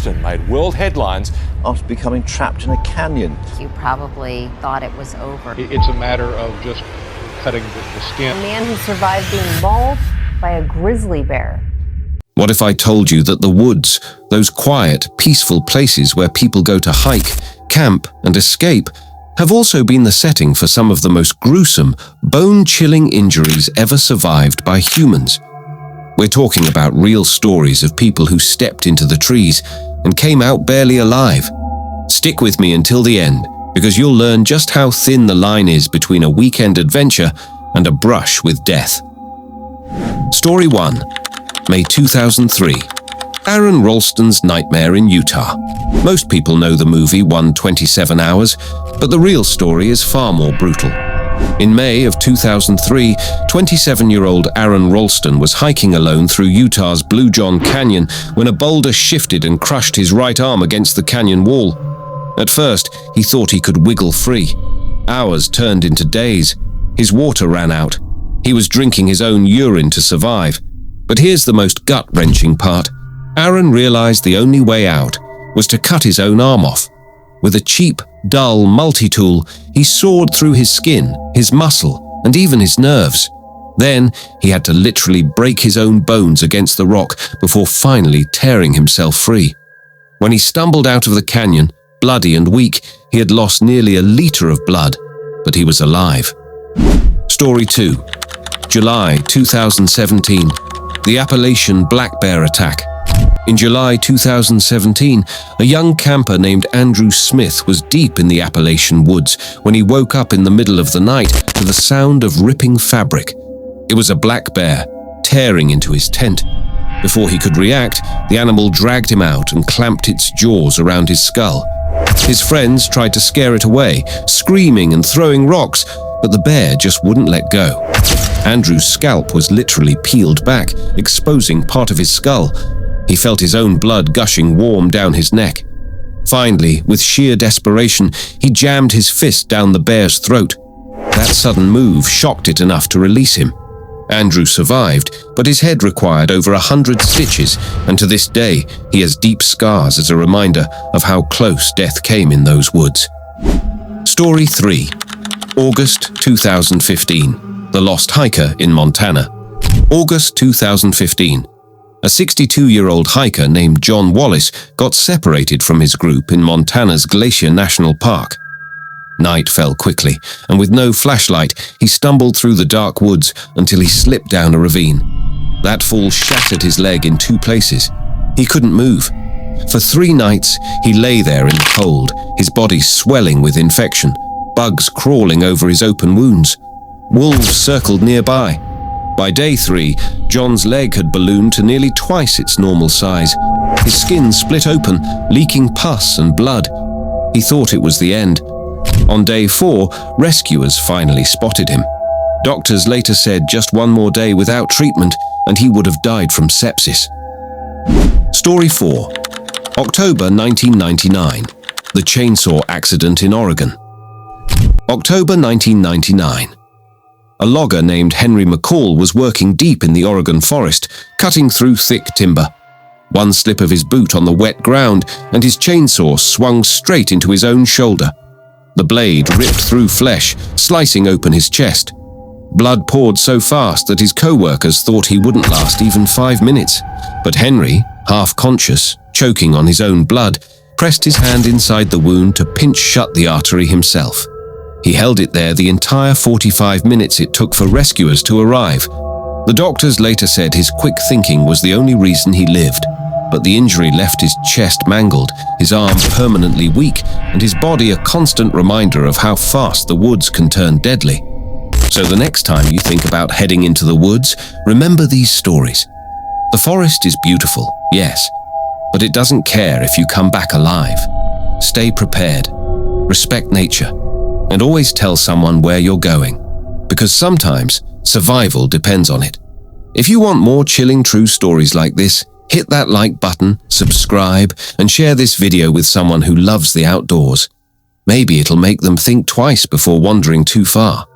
Ralston made world headlines after becoming trapped in a canyon. You probably thought it was over. It's a matter of just cutting the skin. A man who survived being mauled by a grizzly bear. What if I told you that the woods, those quiet, peaceful places where people go to hike, camp, and escape, have also been the setting for some of the most gruesome, bone-chilling injuries ever survived by humans? We're talking about real stories of people who stepped into the trees and came out barely alive. Stick with me until the end, because you'll learn just how thin the line is between a weekend adventure and a brush with death. Story 1. May 2003. Aron Ralston's Nightmare in Utah. Most people know the movie 127 Hours, but the real story is far more brutal. In May of 2003, 27-year-old Aron Ralston was hiking alone through Utah's Blue John Canyon when a boulder shifted and crushed his right arm against the canyon wall. At first, he thought he could wiggle free. Hours turned into days. His water ran out. He was drinking his own urine to survive. But here's the most gut-wrenching part. Aron realized the only way out was to cut his own arm off. With a cheap, dull multi-tool, he sawed through his skin, his muscle, and even his nerves. Then, he had to literally break his own bones against the rock before finally tearing himself free. When he stumbled out of the canyon, bloody and weak, he had lost nearly a liter of blood, but he was alive. Story 2. July 2017. The Appalachian black bear attack. In July 2017, a young camper named Andrew Smith was deep in the Appalachian woods when he woke up in the middle of the night to the sound of ripping fabric. It was a black bear, tearing into his tent. Before he could react, the animal dragged him out and clamped its jaws around his skull. His friends tried to scare it away, screaming and throwing rocks, but the bear just wouldn't let go. Andrew's scalp was literally peeled back, exposing part of his skull. He felt his own blood gushing warm down his neck. Finally, with sheer desperation, he jammed his fist down the bear's throat. That sudden move shocked it enough to release him. Andrew survived, but his head required over 100 stitches, and to this day, he has deep scars as a reminder of how close death came in those woods. Story 3. August 2015. The Lost Hiker in Montana. August 2015. A 62-year-old hiker named John Wallace got separated from his group in Montana's Glacier National Park. Night fell quickly, and with no flashlight, he stumbled through the dark woods until he slipped down a ravine. That fall shattered his leg in 2 places. He couldn't move. For 3 nights, he lay there in the cold, his body swelling with infection, bugs crawling over his open wounds. Wolves circled nearby. By day 3, John's leg had ballooned to nearly twice its normal size. His skin split open, leaking pus and blood. He thought it was the end. On day 4, rescuers finally spotted him. Doctors later said just 1 more day without treatment and he would have died from sepsis. Story 4. October 1999. The chainsaw accident in Oregon. October 1999. A logger named Henry McCall was working deep in the Oregon forest, cutting through thick timber. One slip of his boot on the wet ground, and his chainsaw swung straight into his own shoulder. The blade ripped through flesh, slicing open his chest. Blood poured so fast that his co-workers thought he wouldn't last even 5 minutes. But Henry, half conscious, choking on his own blood, pressed his hand inside the wound to pinch shut the artery himself. He held it there the entire 45 minutes it took for rescuers to arrive. The doctors later said his quick thinking was the only reason he lived, but the injury left his chest mangled, his arm permanently weak, and his body a constant reminder of how fast the woods can turn deadly. So the next time you think about heading into the woods, remember these stories. The forest is beautiful, yes, but it doesn't care if you come back alive. Stay prepared, respect nature, and always tell someone where you're going, because sometimes survival depends on it. If you want more chilling true stories like this, hit that like button, subscribe, and share this video with someone who loves the outdoors. Maybe it'll make them think twice before wandering too far.